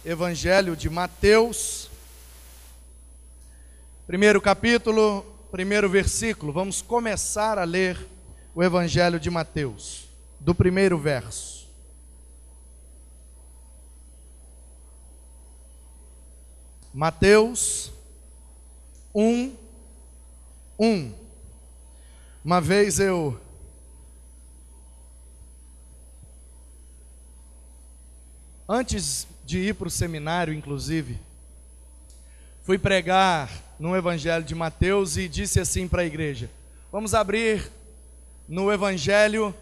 Evangelho de Mateus, primeiro capítulo, primeiro versículo. Vamos começar a ler o Evangelho de Mateus, do primeiro verso. Mateus 1:1. Uma vez antes de ir para o seminário, inclusive, fui pregar no Evangelho de Mateus e disse assim para a igreja: vamos abrir no Evangelho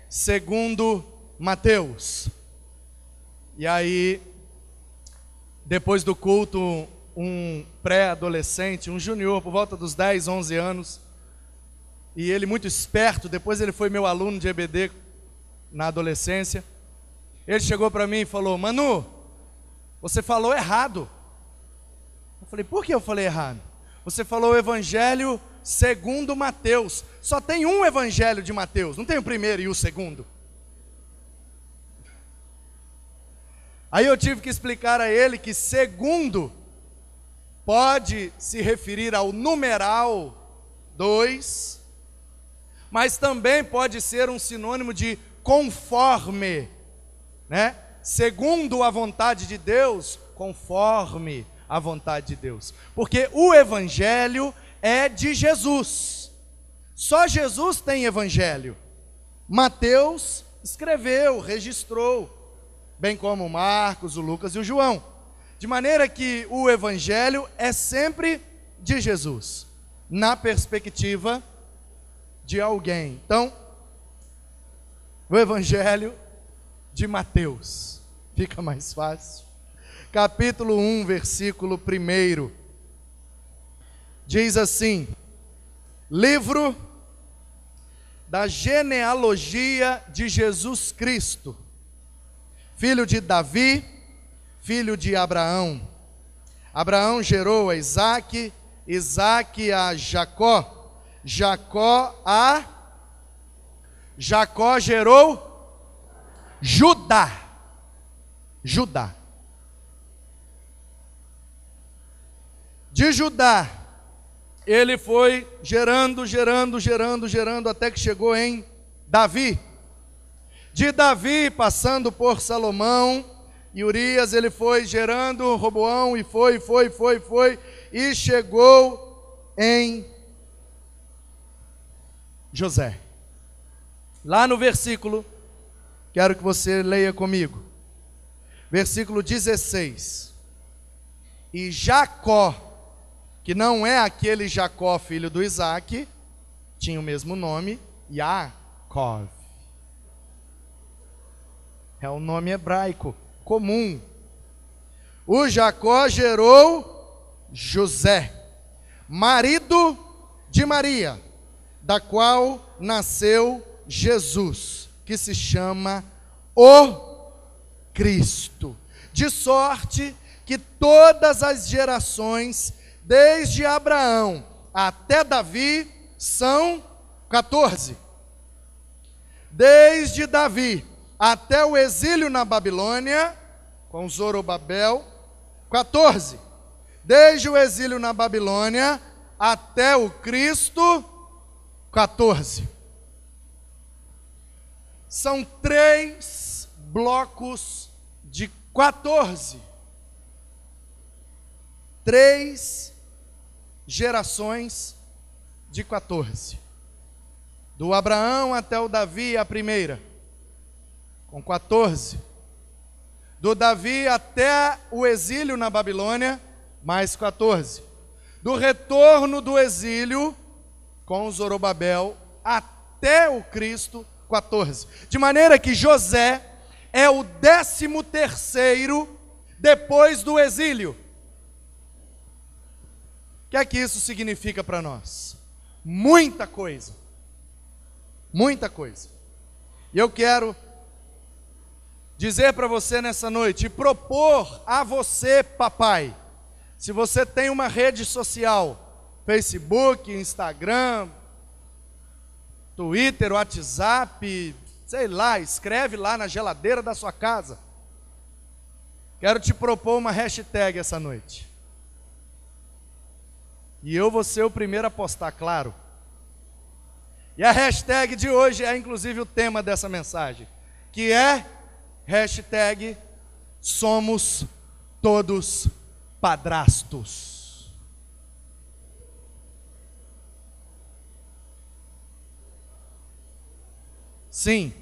segundo Mateus. E aí, depois do culto, um pré-adolescente, um junior, por volta dos 10, 11 anos, e ele muito esperto, depois ele foi meu aluno de EBD na adolescência, ele chegou para mim e falou: Manu, você falou errado. Eu falei: por que eu falei errado? Você falou o Evangelho segundo Mateus. Só tem um Evangelho de Mateus, não tem o primeiro e o segundo. Aí eu tive que explicar a ele que segundo pode se referir ao numeral 2, mas também pode ser um sinônimo de conforme, né? Segundo a vontade de Deus, conforme a vontade de Deus. Porque o Evangelho é de Jesus. Só Jesus tem Evangelho. Mateus escreveu, registrou, bem como Marcos, o Lucas e o João. De maneira que o Evangelho é sempre de Jesus, na perspectiva de alguém. Então, o Evangelho de Mateus, fica mais fácil. Capítulo 1, versículo 1, diz assim: livro da genealogia de Jesus Cristo, filho de Davi, filho de Abraão. Abraão gerou a Isaque, Isaque a Jacó, Jacó gerou Judá. De Judá, ele foi gerando, até que chegou em Davi. De Davi, passando por Salomão e Urias, ele foi gerando Roboão, e foi, e chegou em José. Lá no versículo, quero que você leia comigo, versículo 16. E Jacó, que não é aquele Jacó, filho do Isaque, tinha o mesmo nome, Yaakov. É um nome hebraico comum. O Jacó gerou José, marido de Maria, da qual nasceu Jesus, que se chama o Cristo. De sorte que todas as gerações, desde Abraão até Davi, são 14. Desde Davi até o exílio na Babilônia, com Zorobabel, 14. Desde o exílio na Babilônia até o Cristo, 14. São 3 blocos de 14. 3 gerações de 14. Do Abraão até o Davi, a primeira, com 14. Do Davi até o exílio na Babilônia, mais 14. Do retorno do exílio, com Zorobabel, até o Cristo, 14. De maneira que José é o 13º depois do exílio. O que é que isso significa para nós? Muita coisa. Muita coisa. E eu quero dizer para você nessa noite, propor a você, papai, se você tem uma rede social, Facebook, Instagram, Twitter, WhatsApp, sei lá, escreve lá na geladeira da sua casa. Quero te propor uma hashtag essa noite. E eu vou ser o primeiro a postar, claro. E a hashtag de hoje é inclusive o tema dessa mensagem, que é hashtag somos todos padrastos. Sim.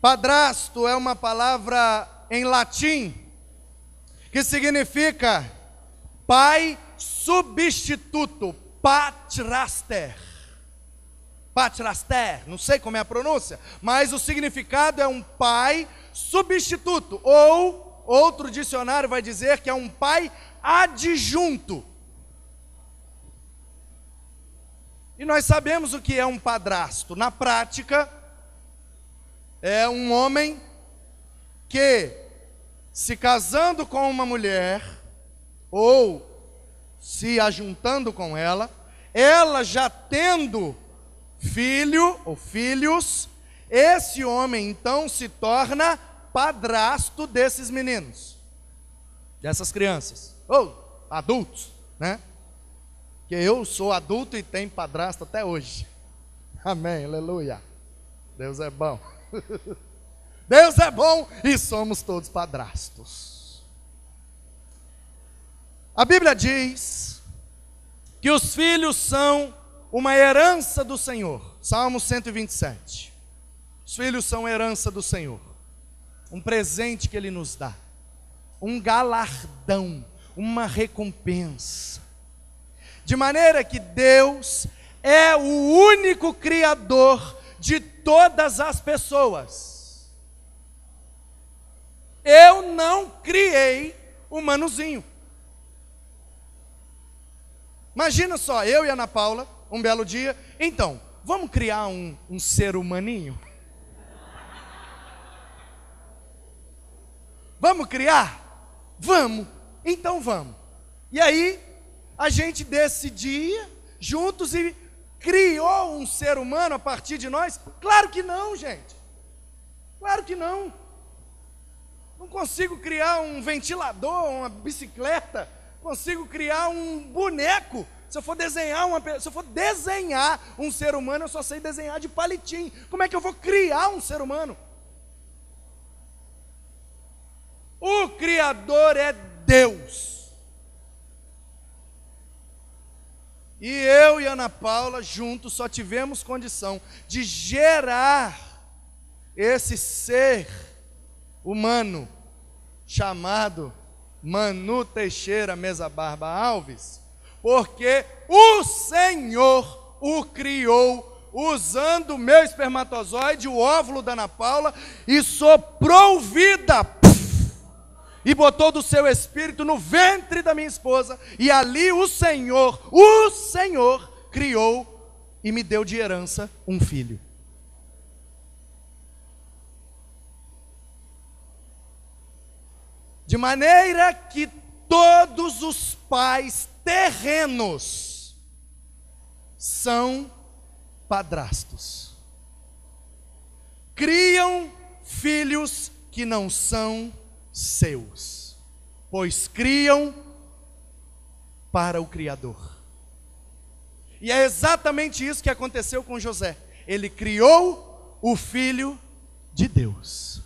Padrasto é uma palavra em latim que significa pai substituto, patraster. Patraster, não sei como é a pronúncia, mas o significado é um pai substituto, ou outro dicionário vai dizer que é um pai adjunto. E nós sabemos o que é um padrasto. Na prática, é um homem que, se casando com uma mulher, ou se ajuntando com ela já tendo filho ou filhos, esse homem então se torna padrasto desses meninos, dessas crianças, ou adultos, né? Que eu sou adulto e tenho padrasto até hoje. Amém, aleluia. Deus é bom. Deus é bom e somos todos padrastos. A Bíblia diz que os filhos são uma herança do Senhor. Salmo 127. Os filhos são herança do Senhor. Um presente que Ele nos dá. Um galardão, uma recompensa. De maneira que Deus é o único Criador de todas as pessoas. Eu não criei o Manuzinho. Imagina só, eu e a Ana Paula, um belo dia, então, vamos criar um ser humaninho? Vamos criar? Vamos, então vamos. E aí, a gente decidia juntos e criou um ser humano a partir de nós? Claro que não, gente. Claro que não. Não consigo criar um ventilador, uma bicicleta. Consigo criar um boneco. Se eu for desenhar um ser humano, eu só sei desenhar de palitinho. Como é que eu vou criar um ser humano? O Criador é Deus. E eu e Ana Paula juntos só tivemos condição de gerar esse ser humano chamado Manu Teixeira Mesa Barba Alves, porque o Senhor o criou usando o meu espermatozoide, o óvulo da Ana Paula, e soprou vida, e botou do seu espírito no ventre da minha esposa, e ali o Senhor criou e me deu de herança um filho. De maneira que todos os pais terrenos são padrastos. Criam filhos que não são seus, pois criam para o Criador. E é exatamente isso que aconteceu com José. Ele criou o Filho de Deus.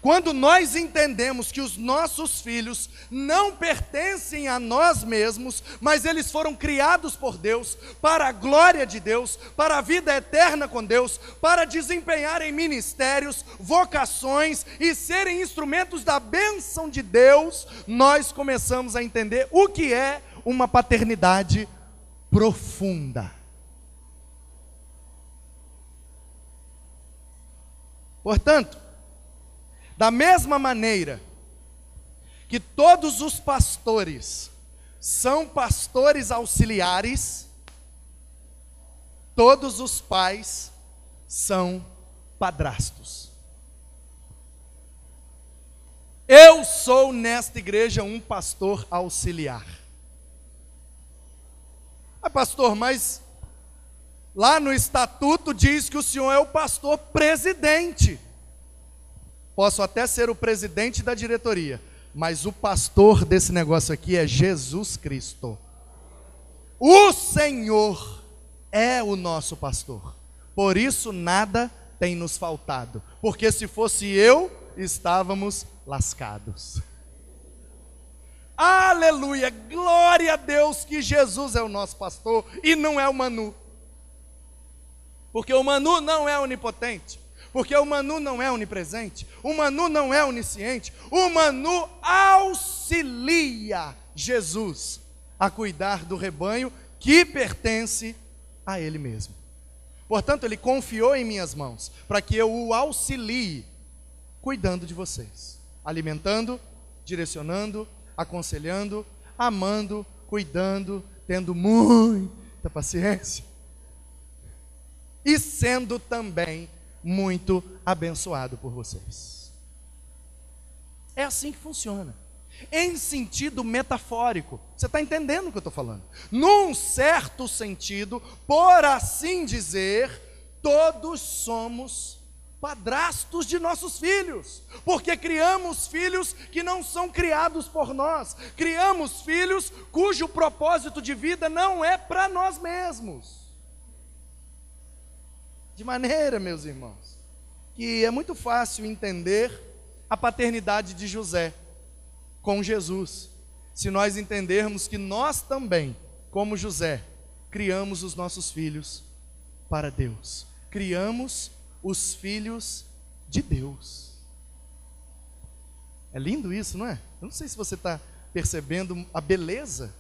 Quando nós entendemos que os nossos filhos não pertencem a nós mesmos, mas eles foram criados por Deus, para a glória de Deus, para a vida eterna com Deus, para desempenharem ministérios, vocações e serem instrumentos da bênção de Deus, nós começamos a entender o que é uma paternidade profunda. Portanto, da mesma maneira que todos os pastores são pastores auxiliares, todos os pais são padrastos. Eu sou nesta igreja um pastor auxiliar. Ah, pastor, mas lá no estatuto diz que o senhor é o pastor presidente. posso até ser o presidente da diretoria, mas o pastor desse negócio aqui é Jesus Cristo. O Senhor é o nosso pastor. Por isso nada tem nos faltado, porque se fosse eu, estávamos lascados. Aleluia, glória a Deus que Jesus é o nosso pastor e não é o Manu. Porque o Manu não é onipotente, porque o Manu não é onipresente, o Manu não é onisciente, o Manu auxilia Jesus a cuidar do rebanho que pertence a ele mesmo. Portanto, ele confiou em minhas mãos, para que eu o auxilie, cuidando de vocês, alimentando, direcionando, aconselhando, amando, cuidando, tendo muita paciência, e sendo também muito abençoado por vocês. É assim que funciona, em sentido metafórico. Você está entendendo o que eu estou falando? Num certo sentido, por assim dizer, todos somos padrastos de nossos filhos, porque criamos filhos que não são criados por nós, criamos filhos cujo propósito de vida não é para nós mesmos. De maneira, meus irmãos, que é muito fácil entender a paternidade de José com Jesus, se nós entendermos que nós também, como José, criamos os nossos filhos para Deus, criamos os filhos de Deus. É lindo isso, não é? Eu não sei se você está percebendo a beleza,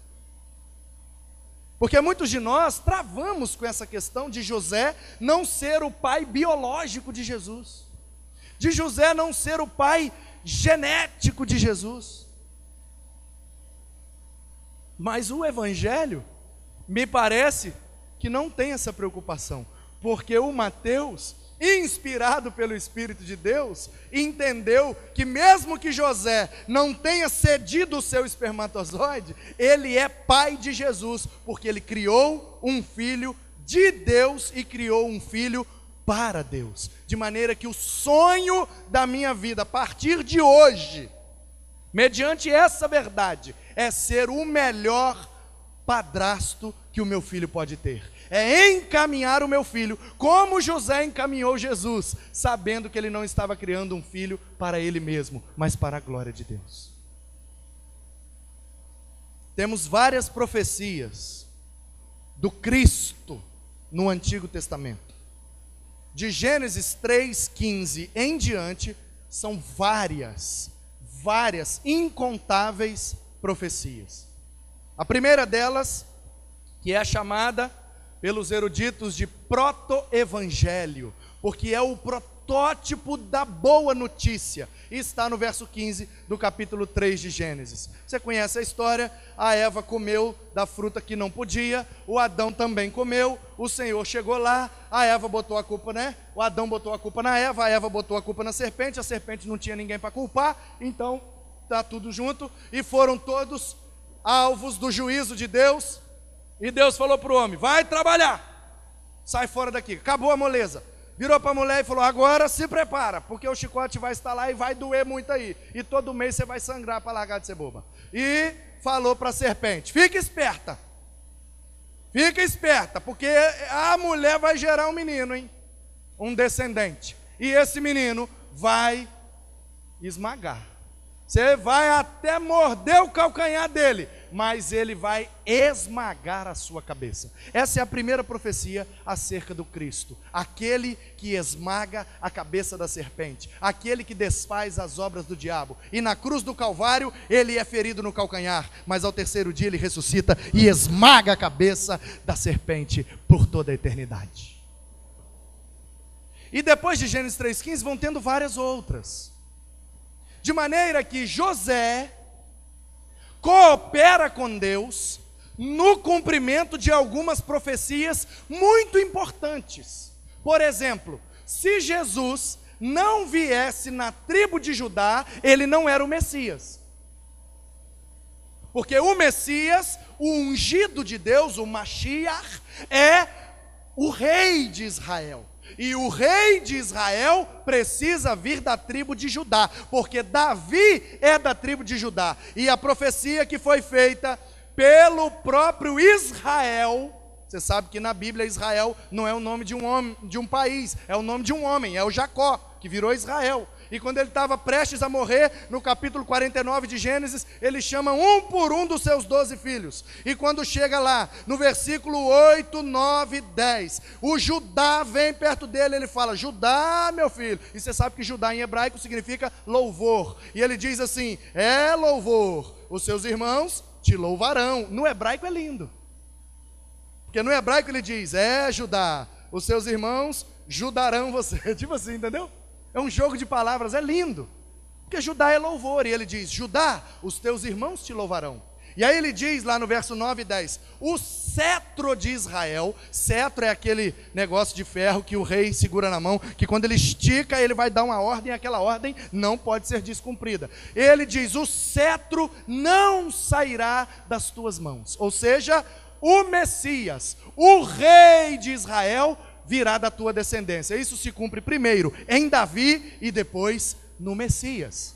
porque muitos de nós travamos com essa questão de José não ser o pai biológico de Jesus, de José não ser o pai genético de Jesus. Mas o Evangelho me parece que não tem essa preocupação, porque o Mateus, inspirado pelo Espírito de Deus, entendeu que mesmo que José não tenha cedido o seu espermatozoide, ele é pai de Jesus, porque ele criou um filho de Deus e criou um filho para Deus, de maneira que o sonho da minha vida, a partir de hoje, mediante essa verdade, é ser o melhor padrasto que o meu filho pode ter, é encaminhar o meu filho, como José encaminhou Jesus, sabendo que ele não estava criando um filho para ele mesmo, mas para a glória de Deus. Temos várias profecias do Cristo no Antigo Testamento. De Gênesis 3:15 em diante, são várias, incontáveis profecias. A primeira delas, que é chamada pelos eruditos de proto-evangelho, porque é o protótipo da boa notícia, e está no verso 15 do capítulo 3 de Gênesis. Você conhece a história, a Eva comeu da fruta que não podia, o Adão também comeu, o Senhor chegou lá, a Eva botou a culpa, o Adão botou a culpa na Eva, a Eva botou a culpa na serpente, a serpente não tinha ninguém para culpar, então está tudo junto, e foram todos alvos do juízo de Deus. E Deus falou para o homem: vai trabalhar, sai fora daqui, acabou a moleza. Virou para a mulher e falou: agora se prepara, porque o chicote vai estar lá e vai doer muito aí, e todo mês você vai sangrar para largar de ser boba. E falou para a serpente: fica esperta, porque a mulher vai gerar um menino, um descendente, e esse menino vai esmagar. Você vai até morder o calcanhar dele, mas ele vai esmagar a sua cabeça. Essa é a primeira profecia acerca do Cristo, aquele que esmaga a cabeça da serpente, aquele que desfaz as obras do diabo. E na cruz do Calvário ele é ferido no calcanhar, mas ao terceiro dia ele ressuscita e esmaga a cabeça da serpente por toda a eternidade. E depois de Gênesis 3:15 vão tendo várias outras. De maneira que José coopera com Deus no cumprimento de algumas profecias muito importantes. Por exemplo, se Jesus não viesse na tribo de Judá, ele não era o Messias. Porque o Messias, o ungido de Deus, o Mashiach, é o rei de Israel. E o rei de Israel precisa vir da tribo de Judá, porque Davi é da tribo de Judá. E a profecia que foi feita pelo próprio Israel, você sabe que na Bíblia Israel não é o nome de um homem, de um país, é o nome de um homem, é o Jacó, que virou Israel. E quando ele estava prestes a morrer, no capítulo 49 de Gênesis, ele chama um por um dos seus 12 filhos. E quando chega lá, no versículo 8, 9, 10, o Judá vem perto dele, ele fala: Judá, meu filho. E você sabe que Judá em hebraico significa louvor. E ele diz assim: é louvor, os seus irmãos te louvarão. No hebraico é lindo. Porque no hebraico ele diz: é Judá, os seus irmãos judarão você. Tipo assim, entendeu? É um jogo de palavras, é lindo. Porque Judá é louvor, e ele diz: Judá, os teus irmãos te louvarão. E aí ele diz lá no verso 9 e 10, o cetro de Israel, cetro é aquele negócio de ferro que o rei segura na mão, que quando ele estica, ele vai dar uma ordem, e aquela ordem não pode ser descumprida. Ele diz: o cetro não sairá das tuas mãos. Ou seja, o Messias, o rei de Israel, virá da tua descendência. Isso se cumpre primeiro em Davi e depois no Messias.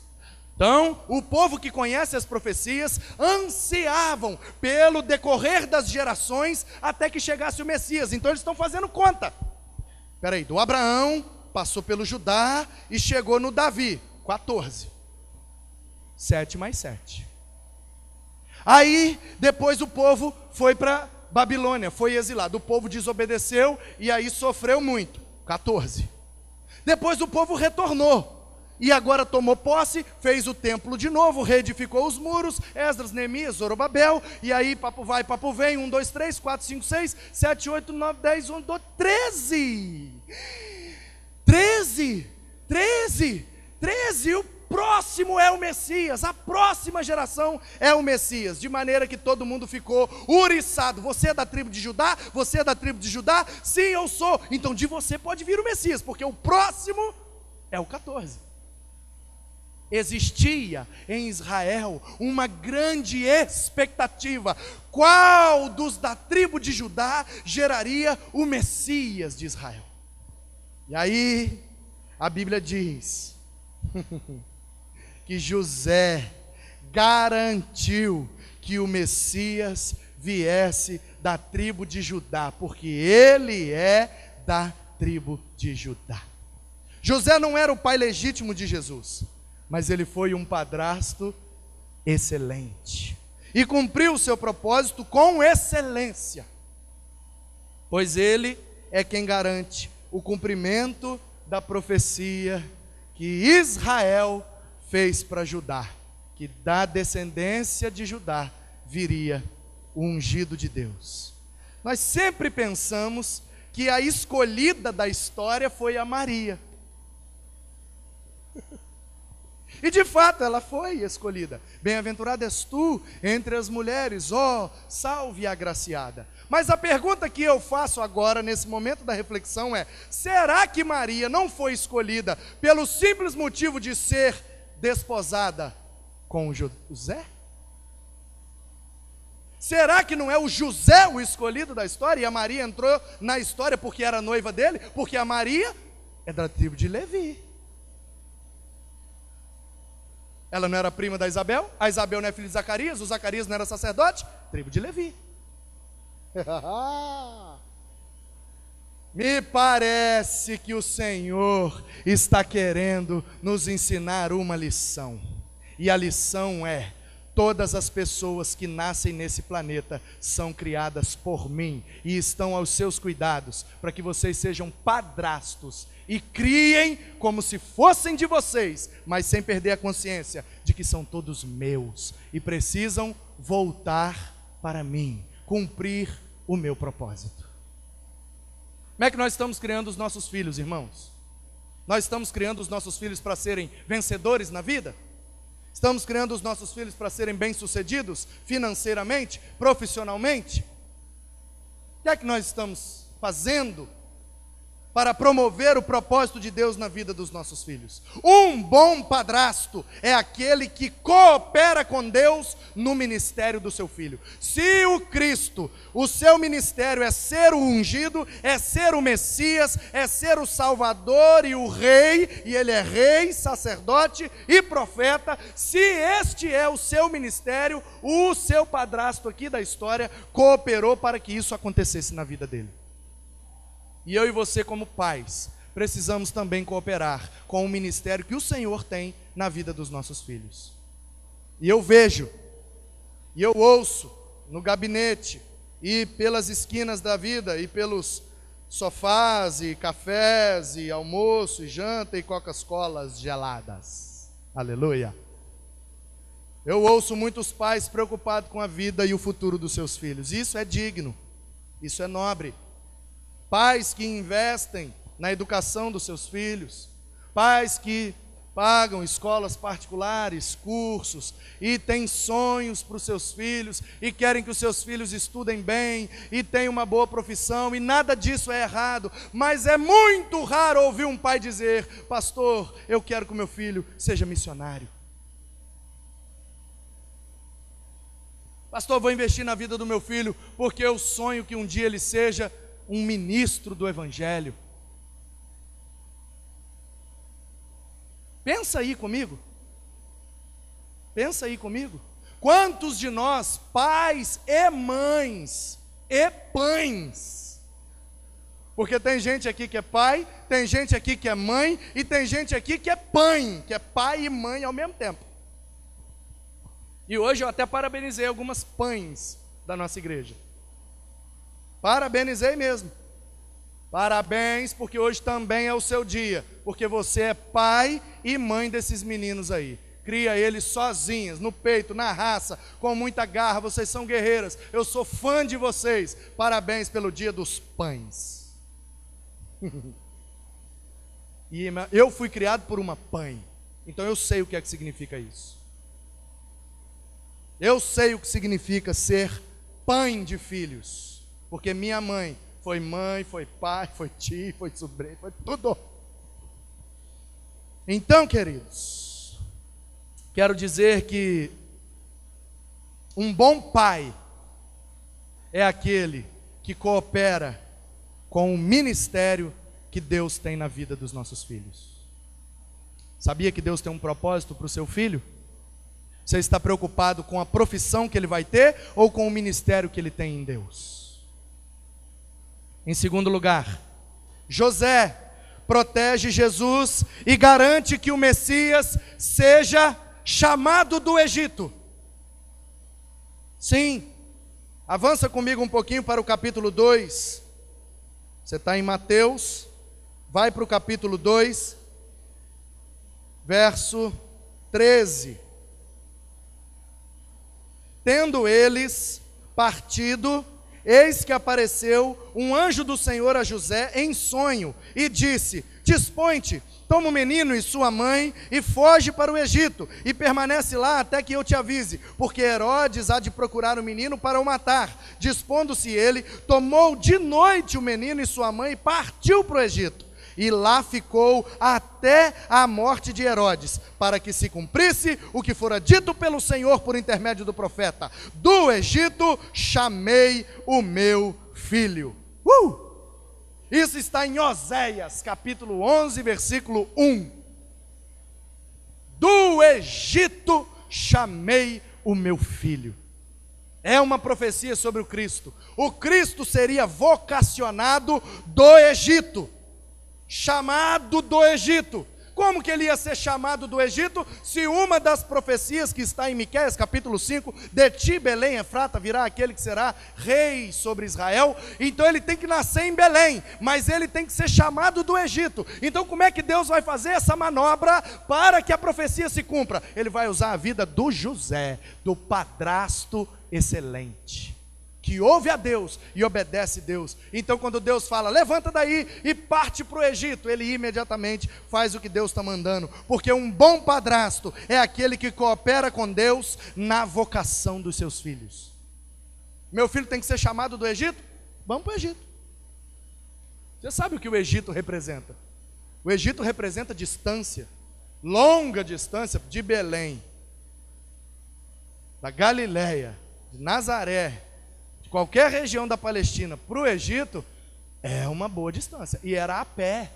Então, o povo que conhece as profecias ansiavam pelo decorrer das gerações até que chegasse o Messias. Então eles estão fazendo conta. Espera aí, do Abraão, passou pelo Judá e chegou no Davi, 14. 7 mais 7. Aí, depois o povo foi para Babilônia, foi exilado. O povo desobedeceu e aí sofreu muito. 14. Depois o povo retornou. E agora tomou posse, fez o templo de novo, reedificou os muros, Esdras, Neemias, Zorobabel, e aí papo vai, papo vem, 1, 2, 3, 4, 5, 6, 7, 8, 9, 10, 11, 12, 13. 13, 13, 13, o próximo é o Messias, a próxima geração é o Messias, de maneira que todo mundo ficou uriçado. Você é da tribo de Judá? Você é da tribo de Judá? Sim, eu sou. Então de você pode vir o Messias, porque o próximo é o 14. Existia em Israel uma grande expectativa: qual dos da tribo de Judá geraria o Messias de Israel? E aí a Bíblia diz que José garantiu que o Messias viesse da tribo de Judá, porque ele é da tribo de Judá. José não era o pai legítimo de Jesus, mas ele foi um padrasto excelente e cumpriu o seu propósito com excelência, pois ele é quem garante o cumprimento da profecia que Israel fez para Judá, que da descendência de Judá viria o ungido de Deus. Nós sempre pensamos que a escolhida da história foi a Maria. E de fato ela foi escolhida. Bem-aventurada és tu entre as mulheres, ó, salve a agraciada. Mas a pergunta que eu faço agora, nesse momento da reflexão, é: será que Maria não foi escolhida pelo simples motivo de ser desposada com José? Será que não é o José o escolhido da história, e a Maria entrou na história porque era noiva dele? Porque a Maria é da tribo de Levi. Ela não era prima da Isabel, a Isabel não é filha de Zacarias, o Zacarias não era sacerdote, tribo de Levi. Me parece que o Senhor está querendo nos ensinar uma lição. E a lição é: todas as pessoas que nascem nesse planeta são criadas por mim e estão aos seus cuidados, para que vocês sejam padrastos e criem como se fossem de vocês, mas sem perder a consciência de que são todos meus e precisam voltar para mim, cumprir o meu propósito. Como é que nós estamos criando os nossos filhos, irmãos? Nós estamos criando os nossos filhos para serem vencedores na vida? Estamos criando os nossos filhos para serem bem-sucedidos financeiramente, profissionalmente? O que é que nós estamos fazendo para promover o propósito de Deus na vida dos nossos filhos. Um bom padrasto é aquele que coopera com Deus no ministério do seu filho. Se o Cristo, o seu ministério é ser o ungido, é ser o Messias, é ser o Salvador e o Rei, e ele é rei, sacerdote e profeta, se este é o seu ministério, o seu padrasto aqui da história cooperou para que isso acontecesse na vida dele. E eu e você, como pais, precisamos também cooperar com o ministério que o Senhor tem na vida dos nossos filhos. E eu vejo, e eu ouço no gabinete, e pelas esquinas da vida, e pelos sofás, e cafés, e almoço, e janta, e Coca-Colas geladas. Aleluia! Eu ouço muitos pais preocupados com a vida e o futuro dos seus filhos. Isso é digno, isso é nobre. Pais que investem na educação dos seus filhos, pais que pagam escolas particulares, cursos, e têm sonhos para os seus filhos, e querem que os seus filhos estudem bem, e tenham uma boa profissão, e nada disso é errado, mas é muito raro ouvir um pai dizer: pastor, eu quero que o meu filho seja missionário. Pastor, vou investir na vida do meu filho, porque eu sonho que um dia ele seja um ministro do Evangelho. Pensa aí comigo. Pensa aí comigo. Quantos de nós, pais e mães e pães, porque tem gente aqui que é pai, tem gente aqui que é mãe, e tem gente aqui que é pãe, que é pai e mãe ao mesmo tempo. E hoje eu até parabenizei algumas pães da nossa igreja. Parabenizei mesmo. Parabéns, porque hoje também é o seu dia, porque você é pai e mãe desses meninos aí. Cria eles sozinhas, no peito, na raça, com muita garra. Vocês são guerreiras. Eu sou fã de vocês. Parabéns pelo dia dos pães. E eu fui criado por uma pãe, então eu sei o que é que significa isso. Eu sei o que significa ser pai de filhos. Porque minha mãe, foi pai, foi tio, foi sobrinho, foi tudo. Então, queridos, quero dizer que um bom pai é aquele que coopera com o ministério que Deus tem na vida dos nossos filhos. Sabia que Deus tem um propósito para o seu filho? Você está preocupado com a profissão que ele vai ter ou com o ministério que ele tem em Deus? Em segundo lugar, José protege Jesus e garante que o Messias seja chamado do Egito. Sim, avança comigo um pouquinho para o capítulo 2. Você está em Mateus, vai para o capítulo 2, verso 13. Tendo eles partido, eis que apareceu um anjo do Senhor a José em sonho e disse: dispõe-te, toma o menino e sua mãe e foge para o Egito e permanece lá até que eu te avise, porque Herodes há de procurar o menino para o matar. Dispondo-se ele, tomou de noite o menino e sua mãe e partiu para o Egito. E lá ficou até a morte de Herodes, para que se cumprisse o que fora dito pelo Senhor por intermédio do profeta: do Egito chamei o meu filho. Isso está em Oséias, capítulo 11, versículo 1. Do Egito chamei o meu filho. É uma profecia sobre o Cristo. O Cristo seria vocacionado do Egito. Chamado do Egito. Como que ele ia ser chamado do Egito, se uma das profecias que está em Miqueias capítulo 5, de ti Belém Efrata virá aquele que será rei sobre Israel? Então ele tem que nascer em Belém, mas ele tem que ser chamado do Egito. Então como é que Deus vai fazer essa manobra para que a profecia se cumpra? Ele vai usar a vida do José, do padrasto excelente, que ouve a Deus e obedece a Deus. Então quando Deus fala, levanta daí e parte para o Egito, ele imediatamente faz o que Deus está mandando, porque um bom padrasto é aquele que coopera com Deus na vocação dos seus filhos. Meu filho tem que ser chamado do Egito? Vamos para o Egito. Você sabe o que o Egito representa? O Egito representa distância, longa distância de Belém, da Galileia, de Nazaré, de qualquer região da Palestina para o Egito, é uma boa distância. E era a pé,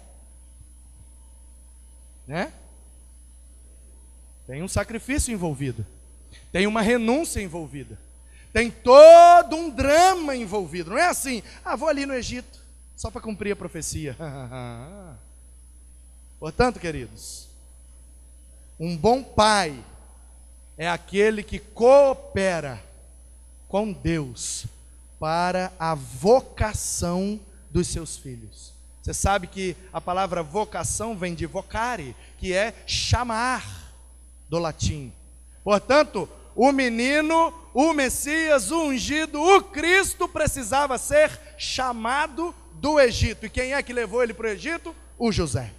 né? Tem um sacrifício envolvido, tem uma renúncia envolvida, tem todo um drama envolvido. Não é assim, vou ali no Egito só para cumprir a profecia. Portanto, queridos, um bom pai é aquele que coopera com Deus para a vocação dos seus filhos. Você sabe que a palavra vocação vem de vocare, que é chamar, do latim. Portanto, o menino, o Messias, o ungido, o Cristo precisava ser chamado do Egito. E quem é que levou ele para o Egito? O José.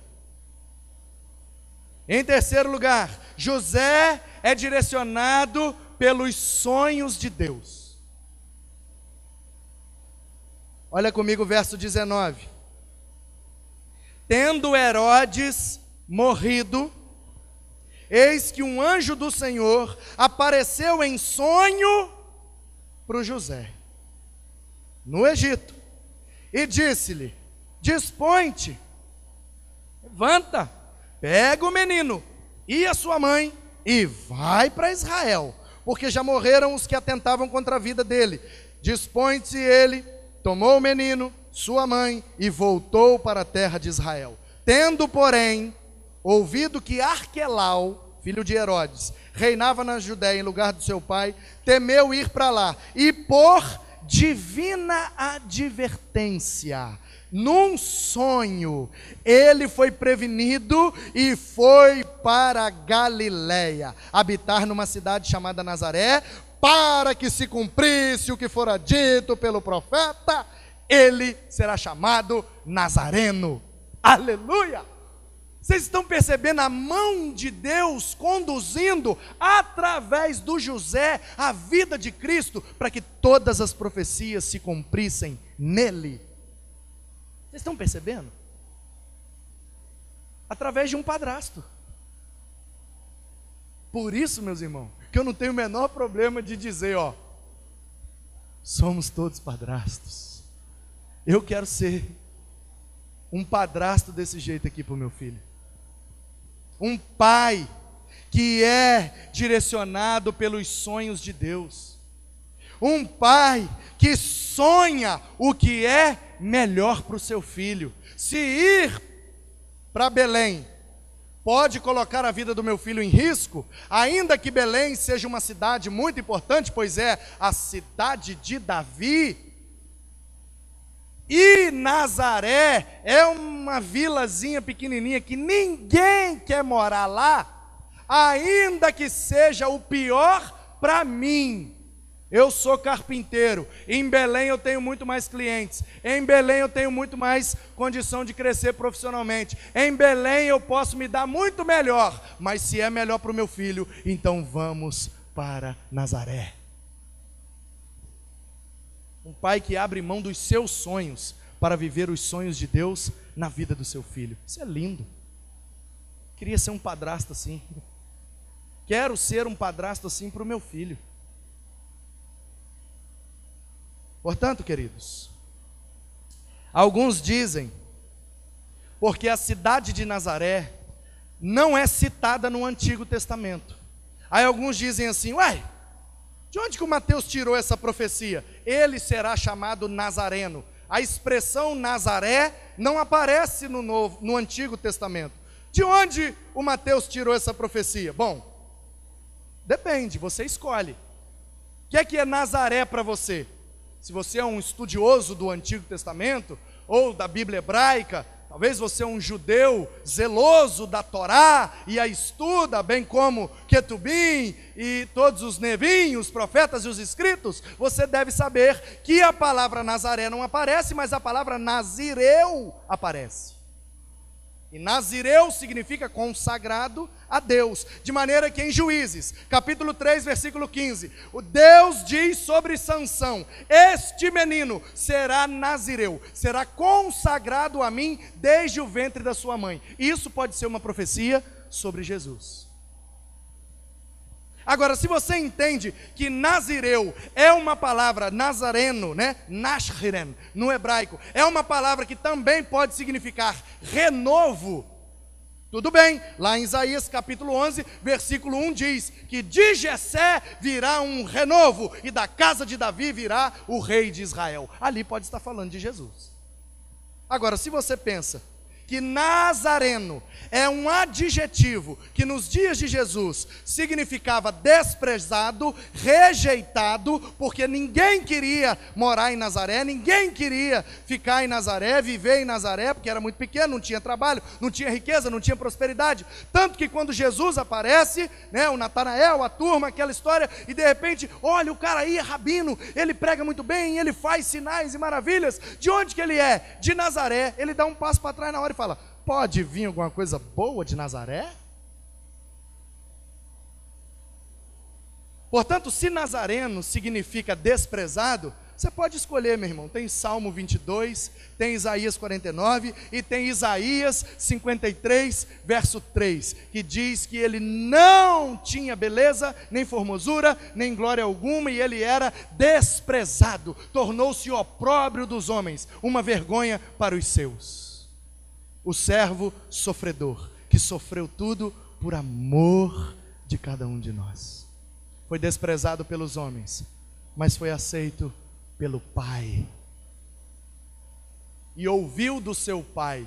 Em terceiro lugar, José é direcionado pelos sonhos de Deus. Olha comigo o verso 19. Tendo Herodes morrido, eis que um anjo do Senhor apareceu em sonho para o José, no Egito, e disse-lhe: dispõe-te, levanta, pega o menino e a sua mãe e vai para Israel, porque já morreram os que atentavam contra a vida dele. Dispõe-se ele, tomou o menino, sua mãe, e voltou para a terra de Israel. Tendo, porém, ouvido que Arquelau, filho de Herodes, reinava na Judéia em lugar do seu pai, temeu ir para lá, e por divina advertência, num sonho, ele foi prevenido e foi para Galiléia, habitar numa cidade chamada Nazaré, para que se cumprisse o que fora dito pelo profeta: ele será chamado Nazareno. Aleluia! Vocês estão percebendo a mão de Deus conduzindo através do José a vida de Cristo, para que todas as profecias se cumprissem nele? Vocês estão percebendo? Através de um padrasto. Por isso, meus irmãos, que eu não tenho o menor problema de dizer, somos todos padrastos. Eu quero ser um padrasto desse jeito aqui para o meu filho. Um pai que é direcionado pelos sonhos de Deus. Um pai que sonha o que é melhor para o seu filho. Se ir para Belém pode colocar a vida do meu filho em risco, ainda que Belém seja uma cidade muito importante, pois é a cidade de Davi, e Nazaré é uma vilazinha pequenininha que ninguém quer morar lá, ainda que seja o pior para mim. Eu sou carpinteiro, em Belém eu tenho muito mais clientes, em Belém eu tenho muito mais condição de crescer profissionalmente, em Belém eu posso me dar muito melhor, mas se é melhor para o meu filho, então vamos para Nazaré. Um pai que abre mão dos seus sonhos para viver os sonhos de Deus na vida do seu filho. Isso é lindo. Queria ser um padrasto assim. Quero ser um padrasto assim para o meu filho. Portanto, queridos, alguns dizem, porque a cidade de Nazaré não é citada no Antigo Testamento. Aí alguns dizem assim: de onde que o Mateus tirou essa profecia? Ele será chamado Nazareno. A expressão Nazaré não aparece no Antigo Testamento. De onde o Mateus tirou essa profecia? Bom, depende, você escolhe. O que é Nazaré para você? Se você é um estudioso do Antigo Testamento, ou da Bíblia hebraica, talvez você é um judeu zeloso da Torá e a estuda, bem como Ketubim e todos os Nevim, os profetas e os escritos, você deve saber que a palavra Nazaré não aparece, mas a palavra Nazireu aparece. E nazireu significa consagrado a Deus. De maneira que em Juízes, capítulo 3, versículo 15, o Deus diz sobre Sansão: este menino será nazireu, será consagrado a mim desde o ventre da sua mãe. Isso pode ser uma profecia sobre Jesus. Agora, se você entende que nazireu é uma palavra, nazareno, né? Nashriren, no hebraico, é uma palavra que também pode significar renovo, tudo bem. Lá em Isaías capítulo 11, versículo 1 diz que de Jessé virá um renovo e da casa de Davi virá o rei de Israel. Ali pode estar falando de Jesus. Agora, se você pensa que nazareno é um adjetivo que nos dias de Jesus significava desprezado, rejeitado, porque ninguém queria morar em Nazaré, ninguém queria ficar em Nazaré, viver em Nazaré, porque era muito pequeno, não tinha trabalho, não tinha riqueza, não tinha prosperidade. Tanto que quando Jesus aparece, né, o Natanael, a turma, aquela história, e de repente, olha, o cara aí é rabino, ele prega muito bem, ele faz sinais e maravilhas. De onde que ele é? De Nazaré. Ele dá um passo para trás na hora e fala: pode vir alguma coisa boa de Nazaré? Portanto, se nazareno significa desprezado, você pode escolher, meu irmão. Tem Salmo 22, tem Isaías 49 e tem Isaías 53, verso 3, que diz que ele não tinha beleza, nem formosura, nem glória alguma, e ele era desprezado, tornou-se opróbrio dos homens, uma vergonha para os seus. O servo sofredor, que sofreu tudo por amor de cada um de nós. Foi desprezado pelos homens, mas foi aceito pelo Pai. E ouviu do seu Pai: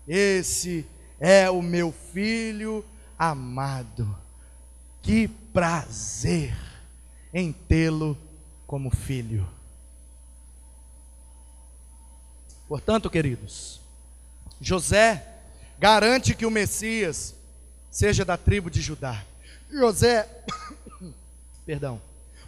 esse é o meu filho amado, que prazer em tê-lo como filho. Portanto, queridos, José garante que o Messias seja da tribo de Judá. José,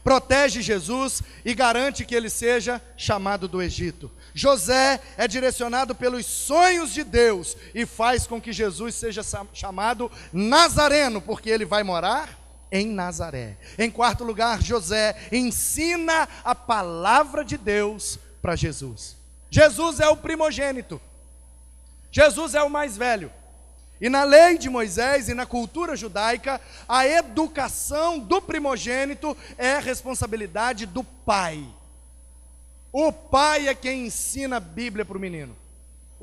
protege Jesus e garante que ele seja chamado do Egito. José é direcionado pelos sonhos de Deus e faz com que Jesus seja chamado Nazareno, porque ele vai morar em Nazaré. Em quarto lugar, José ensina a palavra de Deus para Jesus. Jesus é o primogênito. Jesus é o mais velho. E na lei de Moisés e na cultura judaica, a educação do primogênito é responsabilidade do pai. O pai é quem ensina a Bíblia para o menino.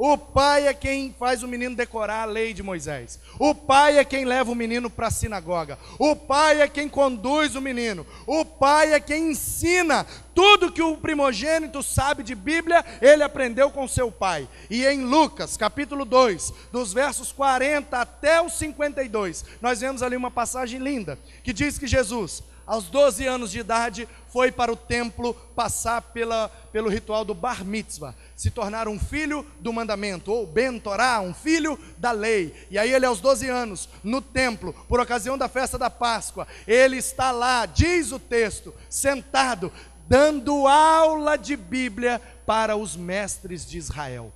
O pai é quem faz o menino decorar a lei de Moisés. O pai é quem leva o menino para a sinagoga. O pai é quem conduz o menino. O pai é quem ensina tudo que o primogênito sabe de Bíblia, ele aprendeu com seu pai. E em Lucas, capítulo 2, dos versos 40 até os 52, nós vemos ali uma passagem linda, que diz que Jesus, aos 12 anos de idade, foi para o templo passar pelo ritual do Bar Mitzvah, se tornar um filho do mandamento, ou Ben Torá, um filho da lei. E aí ele, aos 12 anos, no templo, por ocasião da festa da Páscoa, ele está lá, diz o texto, sentado, dando aula de Bíblia para os mestres de Israel.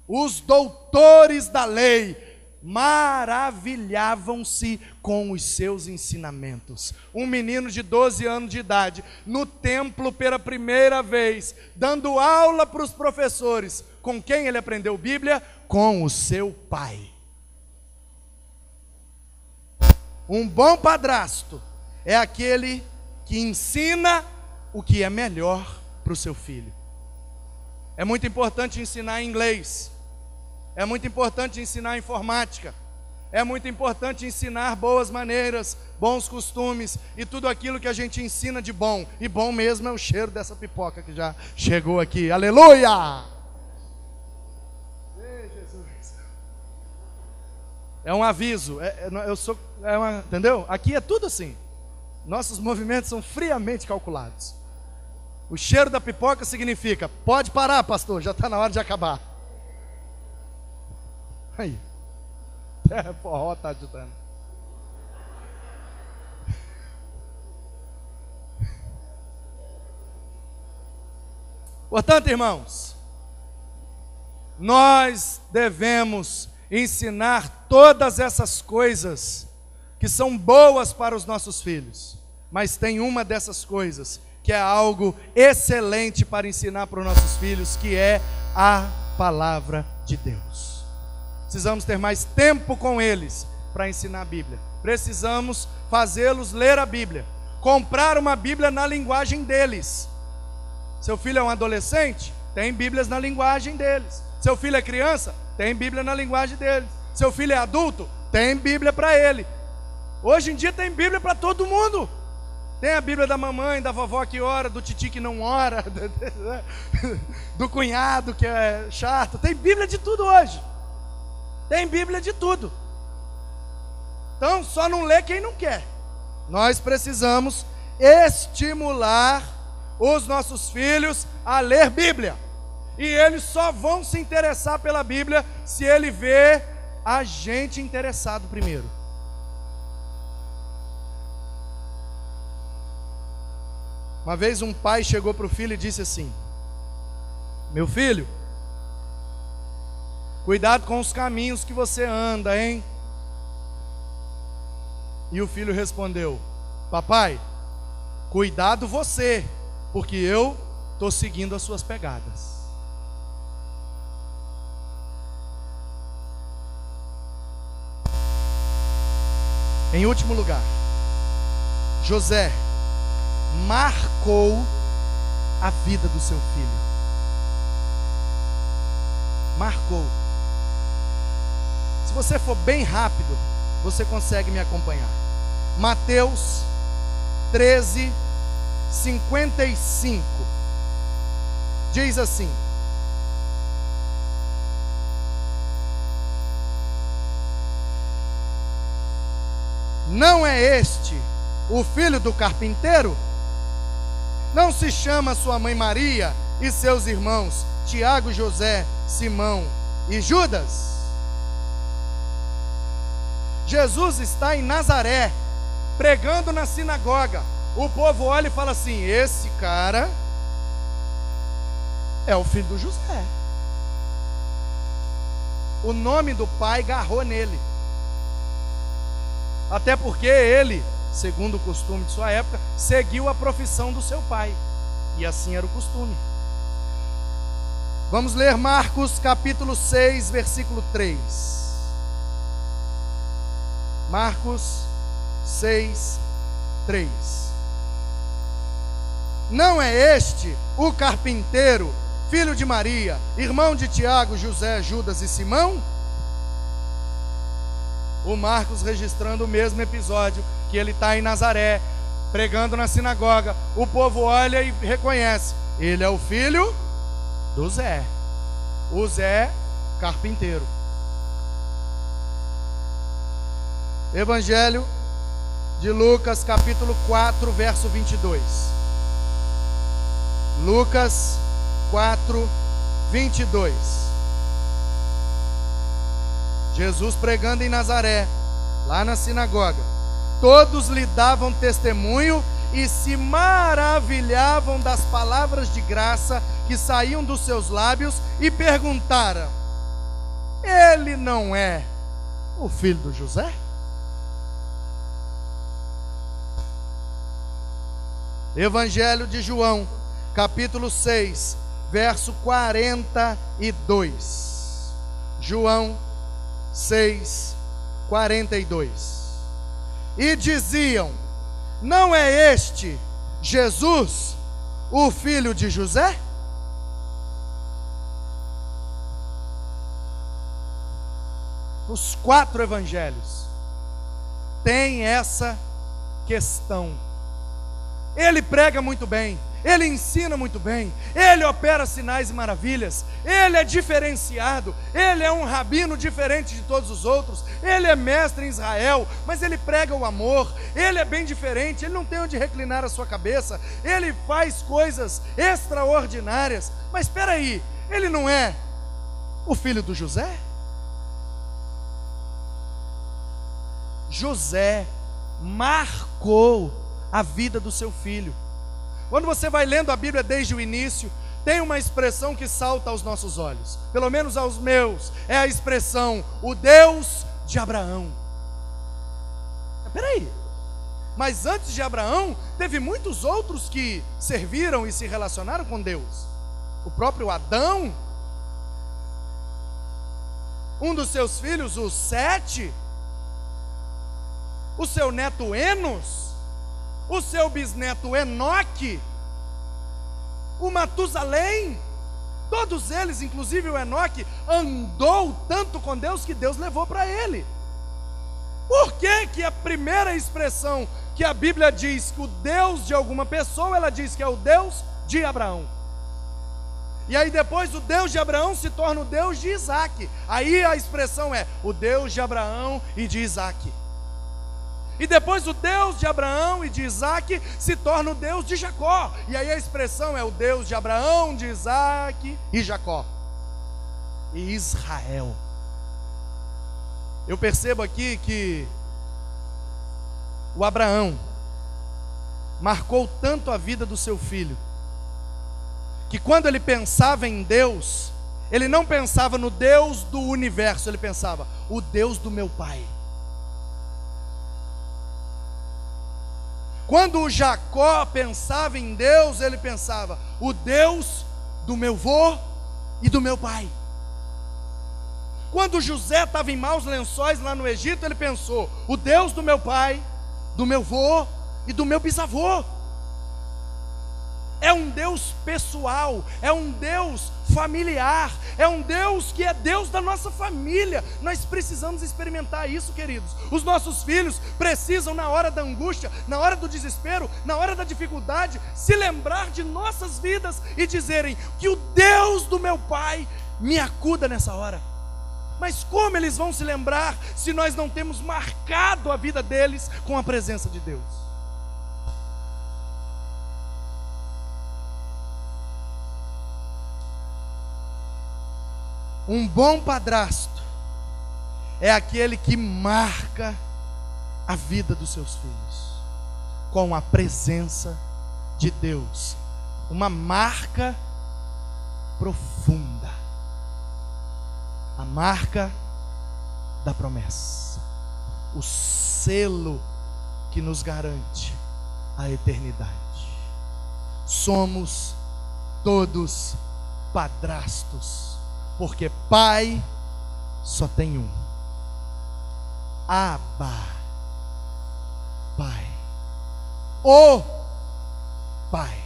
Os doutores da lei maravilhavam-se com os seus ensinamentos. Um menino de 12 anos de idade, no templo pela primeira vez, dando aula para os professores. Com quem ele aprendeu Bíblia? Com o seu pai. Um bom padrasto é aquele que ensina o que é melhor para o seu filho. É muito importante ensinar inglês. É muito importante ensinar informática. É muito importante ensinar boas maneiras, bons costumes e tudo aquilo que a gente ensina de bom. E bom mesmo é o cheiro dessa pipoca que já chegou aqui. Aleluia! Ei, Jesus. É um aviso. Entendeu? Aqui é tudo assim. Nossos movimentos são friamente calculados. O cheiro da pipoca significa: pode parar, pastor, já está na hora de acabar. Aí, até forró está ajudando. Portanto, irmãos, nós devemos ensinar todas essas coisas que são boas para os nossos filhos, mas tem uma dessas coisas que é algo excelente para ensinar para os nossos filhos, que é a palavra de Deus. Precisamos ter mais tempo com eles para ensinar a Bíblia. Precisamos fazê-los ler a Bíblia, comprar uma Bíblia na linguagem deles. Seu filho é um adolescente? Tem Bíblias na linguagem deles. Seu filho é criança? Tem Bíblia na linguagem deles. Seu filho é adulto? Tem Bíblia para ele. Hoje em dia tem Bíblia para todo mundo. Tem a Bíblia da mamãe, da vovó que ora, do titi que não ora, do cunhado que é chato. Tem Bíblia de tudo hoje. Tem Bíblia de tudo. Então só não lê quem não quer. Nós precisamos estimular os nossos filhos a ler Bíblia. E eles só vão se interessar pela Bíblia se ele vê a gente interessado primeiro. Uma vez um pai chegou para o filho e disse assim: meu filho, cuidado com os caminhos que você anda, hein? E o filho respondeu: papai, cuidado você, porque eu estou seguindo as suas pegadas. Em último lugar, José marcou a vida do seu filho. Marcou. Se você for bem rápido, você consegue me acompanhar. Mateus 13:55 diz assim: não é este o filho do carpinteiro? Não se chama sua mãe Maria e seus irmãos Tiago, José, Simão e Judas? Jesus está em Nazaré, pregando na sinagoga. O povo olha e fala assim: esse cara é o filho do José. O nome do pai garrou nele. Até porque ele, segundo o costume de sua época, seguiu a profissão do seu pai. E assim era o costume. Vamos ler Marcos capítulo 6, versículo 3. Marcos 6, 3. Não é este o carpinteiro, filho de Maria, irmão de Tiago, José, Judas e Simão? O Marcos registrando o mesmo episódio, que ele está em Nazaré, pregando na sinagoga. O povo olha e reconhece: ele é o filho do Zé. O Zé, carpinteiro. Evangelho de Lucas, capítulo 4, verso 22. Lucas 4, 22. Jesus pregando em Nazaré, lá na sinagoga. Todos lhe davam testemunho e se maravilhavam das palavras de graça que saíam dos seus lábios e perguntaram: ele não é o filho do José? Evangelho de João, capítulo 6, verso 42. João 6, 42. E diziam: não é este Jesus, o filho de José? Os 4 evangelhos tem essa questão. Ele prega muito bem, ele ensina muito bem, ele opera sinais e maravilhas, ele é diferenciado, ele é um rabino diferente de todos os outros, ele é mestre em Israel, mas ele prega o amor, ele é bem diferente, ele não tem onde reclinar a sua cabeça, ele faz coisas extraordinárias. Mas espera aí, ele não é o filho do José? José marcou a vida do seu filho. Quando você vai lendo a Bíblia desde o início, tem uma expressão que salta aos nossos olhos, pelo menos aos meus, é a expressão, o Deus de Abraão. Peraí, mas antes de Abraão, teve muitos outros que serviram e se relacionaram com Deus. O próprio Adão, um dos seus filhos, o Sete, o seu neto Enos, o seu bisneto Enoque, o Matusalém, todos eles, inclusive o Enoque, andou tanto com Deus que Deus levou para ele. Por que que a primeira expressão que a Bíblia diz que o Deus de alguma pessoa, ela diz que é o Deus de Abraão? E aí depois o Deus de Abraão se torna o Deus de Isaac. Aí a expressão é o Deus de Abraão e de Isaac. E depois o Deus de Abraão e de Isaac se torna o Deus de Jacó. E aí a expressão é o Deus de Abraão, de Isaac e Jacó. E Israel. Eu percebo aqui que o Abraão marcou tanto a vida do seu filho, que quando ele pensava em Deus, ele não pensava no Deus do universo, ele pensava, o Deus do meu pai. Quando o Jacó pensava em Deus, ele pensava, o Deus do meu vô e do meu pai. Quando José estava em maus lençóis lá no Egito, ele pensou, o Deus do meu pai, do meu vô e do meu bisavô. É um Deus pessoal, é um Deus familiar, é um Deus que é Deus da nossa família. Nós precisamos experimentar isso, queridos. Os nossos filhos precisam, na hora da angústia, na hora do desespero, na hora da dificuldade, se lembrar de nossas vidas e dizerem que o Deus do meu pai me acuda nessa hora. Mas como eles vão se lembrar se nós não temos marcado a vida deles com a presença de Deus? Um bom padrasto é aquele que marca a vida dos seus filhos com a presença de Deus, uma marca profunda, a marca da promessa, o selo que nos garante a eternidade. Somos todos padrastos, porque pai só tem um. Abba, pai. O pai.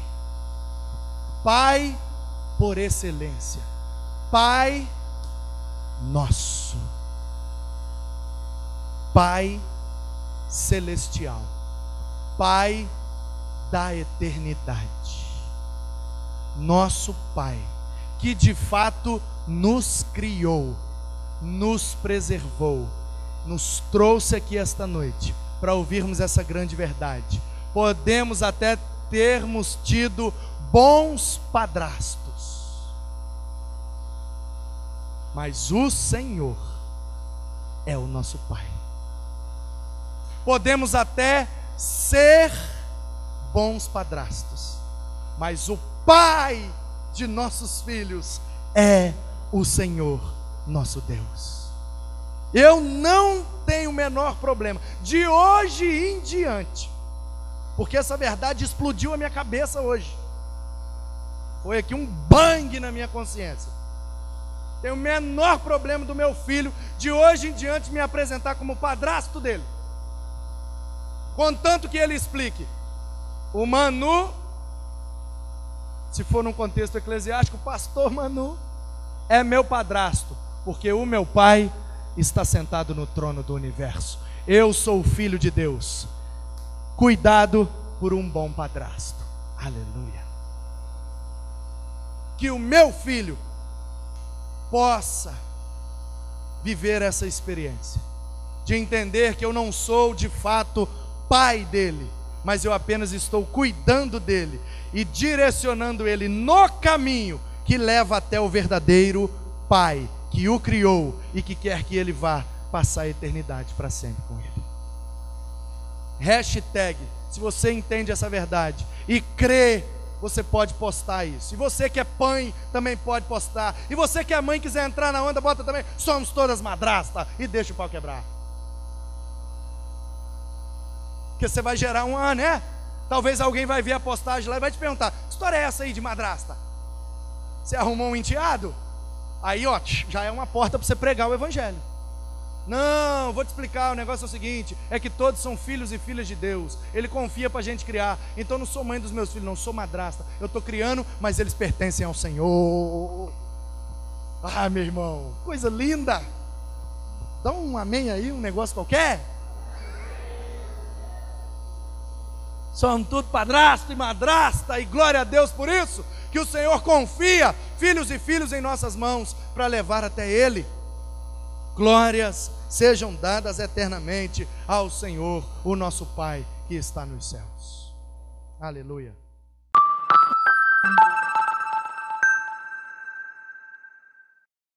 Pai por excelência. Pai nosso. Pai celestial. Pai da eternidade. Nosso Pai, que de fato nos criou, nos preservou, nos trouxe aqui esta noite para ouvirmos essa grande verdade. Podemos até termos tido bons padrastos, mas o Senhor é o nosso Pai. Podemos até ser bons padrastos, mas o Pai de nossos filhos é o Senhor nosso Deus. Eu não tenho o menor problema de hoje em diante, porque essa verdade explodiu a minha cabeça hoje. Foi aqui um bang na minha consciência. Tenho o menor problema do meu filho de hoje em diante me apresentar como padrasto dele, contanto que ele explique: o Manu, se for num contexto eclesiástico, o pastor Manu é meu padrasto, porque o meu pai está sentado no trono do universo. Eu sou o filho de Deus, cuidado por um bom padrasto. Aleluia. Que o meu filho possa viver essa experiência de entender que eu não sou de fato pai dele, mas eu apenas estou cuidando dele e direcionando ele no caminho que leva até o verdadeiro Pai que o criou e que quer que ele vá passar a eternidade para sempre com ele. Hashtag, se você entende essa verdade e crê você pode postar isso. E você que é pai também pode postar. E você que é mãe quiser entrar na onda, bota também. Somos todas madrastas. E deixa o pau quebrar. Porque você vai gerar né? Talvez alguém vai ver a postagem lá e vai te perguntar: que história é essa aí de madrasta? Você arrumou um enteado? Aí, ó, já é uma porta para você pregar o evangelho. Não, vou te explicar, o negócio é o seguinte: é que todos são filhos e filhas de Deus. Ele confia para a gente criar. Então eu não sou mãe dos meus filhos, não sou madrasta. Eu estou criando, mas eles pertencem ao Senhor. Ah, meu irmão, coisa linda. Dá um amém aí, um negócio qualquer. São tudo padrasto e madrasta, e glória a Deus por isso, que o Senhor confia filhos e filhos em nossas mãos para levar até Ele. Glórias sejam dadas eternamente ao Senhor, o nosso Pai que está nos céus. Aleluia.